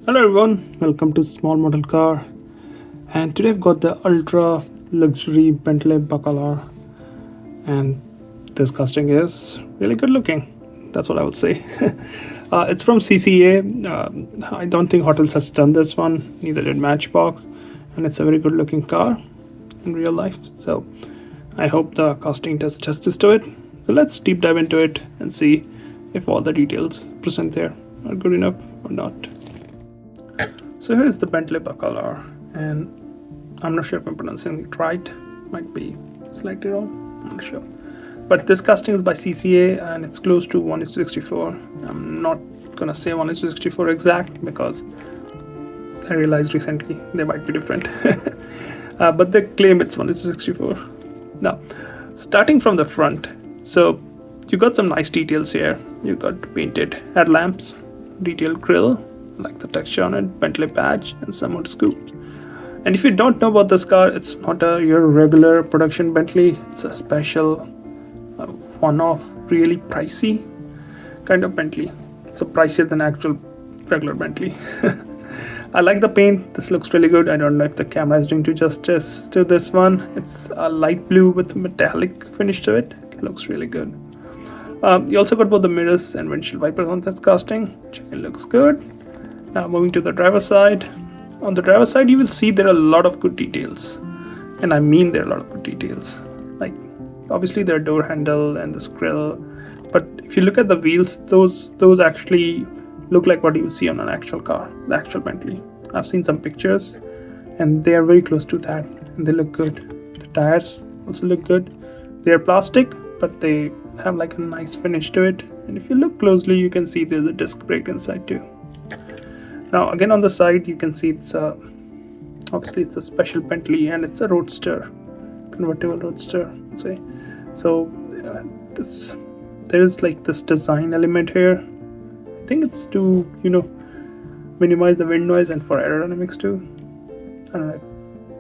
Hello everyone, welcome to Small Model Car. And today I've got the ultra luxury Bentley Bacalar, and this casting is really good looking. That's what I would say. It's from CCA. I don't think Hot Wheels has done this one, neither did Matchbox, and it's a very good looking car in real life. So I hope the casting does justice to it. So let's deep dive into it and see if all the details present there are good enough or not. So here's the Bentley Bacalar, and I'm not sure if I'm pronouncing it right. Might be slightly wrong. I'm not sure. But this casting is by CCA, and it's close to 1:64. I'm not gonna say 1:64 exact because I realized recently they might be different. But they claim it's 1:64. Now, starting from the front, so you got some nice details here. You got painted headlamps, detailed grille, like the texture on it, Bentley badge, and some wood scoops. And if you don't know about this car, it's not your regular production Bentley. It's a special, one-off, really pricey kind of Bentley. So pricier than actual regular Bentley. I like the paint. This looks really good. I don't know if the camera is doing justice to this one. It's a light blue with metallic finish to it. It looks really good. You also got both the mirrors and windshield wipers on this casting, which looks good. Now moving to the driver's side. On the driver's side, you will see there are a lot of good details. And I mean there are a lot of good details. Like, obviously there are door handle and this grille. But if you look at the wheels, those actually look like what you see on an actual car, the actual Bentley. I've seen some pictures and they are very close to that and they look good. The tires also look good. They are plastic, but they have like a nice finish to it. And if you look closely, you can see there's a disc brake inside too. Now again on the side, you can see obviously it's a special Bentley and it's a roadster, convertible roadster, I'd say. So there's like this design element here. I think it's to minimize the wind noise and for aerodynamics too. I don't know.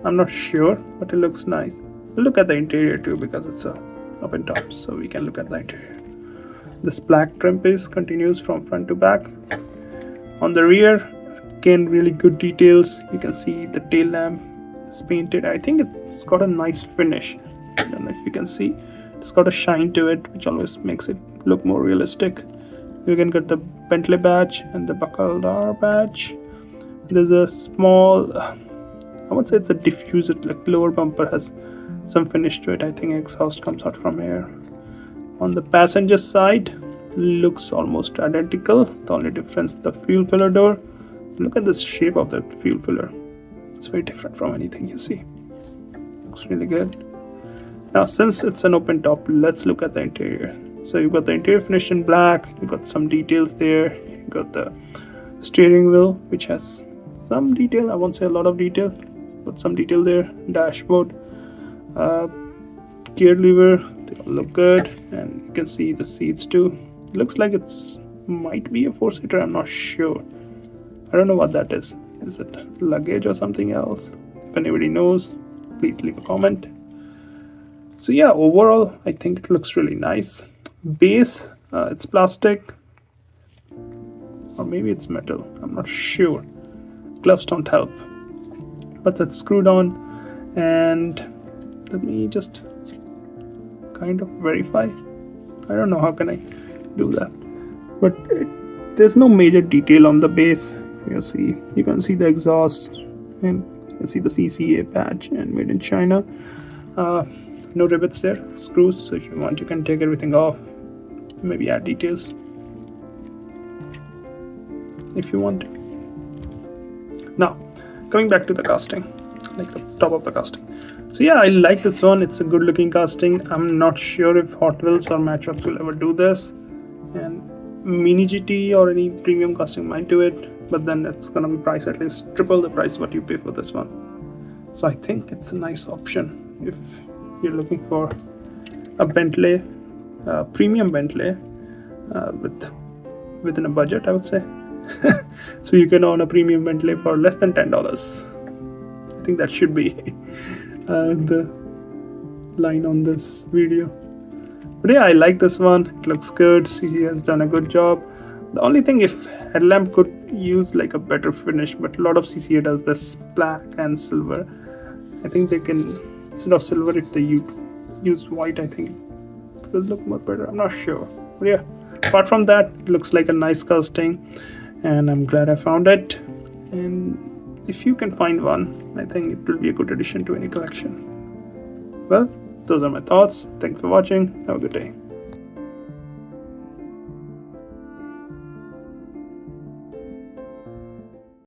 I'm not sure, but it looks nice. We'll look at the interior too because it's open top, so we can look at the interior. This black trim piece continues from front to back. On the rear, again, really good details. You can see the tail lamp is painted. I think it's got a nice finish. I don't know if you can see. It's got a shine to it, which always makes it look more realistic. You can get the Bentley badge and the Bacalar badge. There's a small, I would say it's a diffuser, like lower bumper has some finish to it. I think exhaust comes out from here. On the passenger side, looks almost identical. The only difference, the fuel filler door. Look at the shape of that fuel filler. It's very different from anything you see. Looks really good. Now, since it's an open top, let's look at the interior. So you've got the interior finished in black. You've got some details there. You've got the steering wheel, which has some detail. I won't say a lot of detail, but some detail there. Dashboard, gear lever, they all look good. And you can see the seats too. Looks like it's might be a 4-seater. I'm not sure. I don't know what that is. Is it luggage or something else? If anybody knows, please leave a comment. So yeah, overall I think it looks really nice. Base, it's plastic or maybe it's metal. I'm not sure. Gloves don't help, but it's screwed on. And let me just kind of verify. I don't know how can I do that, but there's no major detail on the base. You can see the exhaust and you can see the CCA badge and made in China. No rivets there, screws, so if you want you can take everything off, maybe add details if you want to. Now coming back to the casting, like the top of the casting. So yeah, I like this one. It's a good looking casting. I'm not sure if Hot Wheels or Matchbox will ever do this, and Mini GT or any premium casting might do it, but then it's gonna be priced at least triple the price what you pay for this one. So I think it's a nice option if you're looking for a Bentley, premium Bentley, within a budget, I would say. So you can own a premium Bentley for less than $10. I think that should be the line on this video. But yeah, I like this one. It looks good. CG has done a good job. The only thing, if headlamp could use like a better finish, but a lot of CCA does this black and silver. I think they can, instead of silver, if they use white, I think it will look more better. I'm not sure, but yeah, apart from that, it looks like a nice casting, and I'm glad I found it. And if you can find one, I think it will be a good addition to any collection. Well, those are my thoughts. Thanks for watching. Have a good day.